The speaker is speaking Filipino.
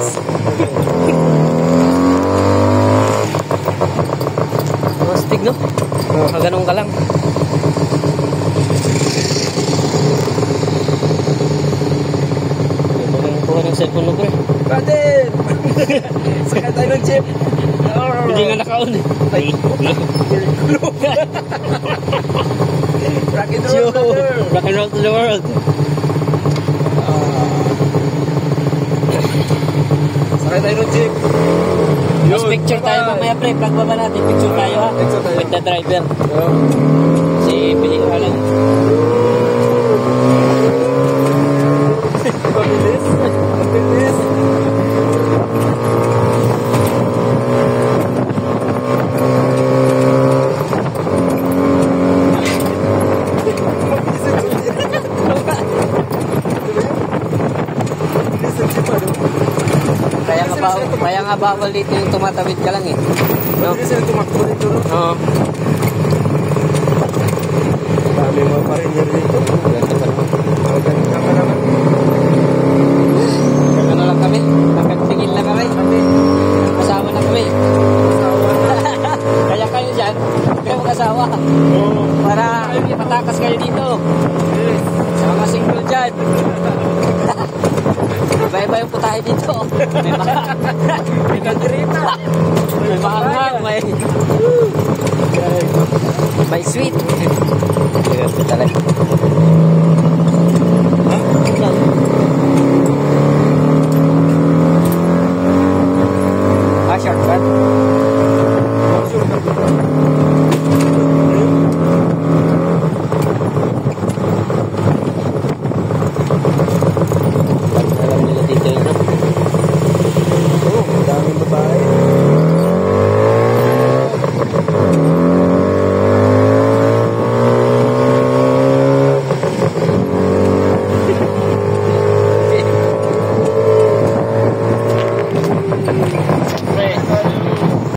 bilis. Mastig, no? Ganun ka lang. Kuha ng cellphone mo, pre. Brother! Sakay tayo ng jeep. Hindi nga naka-on eh. Ay, rock and roll, brother. Rock and roll to the world. Sakay tayo ng jeep. Mas picture tayo mamaya, pre. Pagbaba natin, picture tayo ha. Picture tayo. With the driver. Si Piling Halang. Mabilis. Mabilis. Kaya nga bawal dito yung tumatawid ka lang eh. No? Mabilis yung tumakbo dito, no? Oo. Dami mga paringer dito. Ganda pa naman. Maganda ka naman. Ano lang kami? Nakagtingin lang kami. Kasama na kami. Kaya kayo dyan, kayo mag-asawa. Para matakas kayo dito. Sa mga single dyan. Iba-iba yung putahe dito. May magrita. May maanghang. May sweet. Talaga.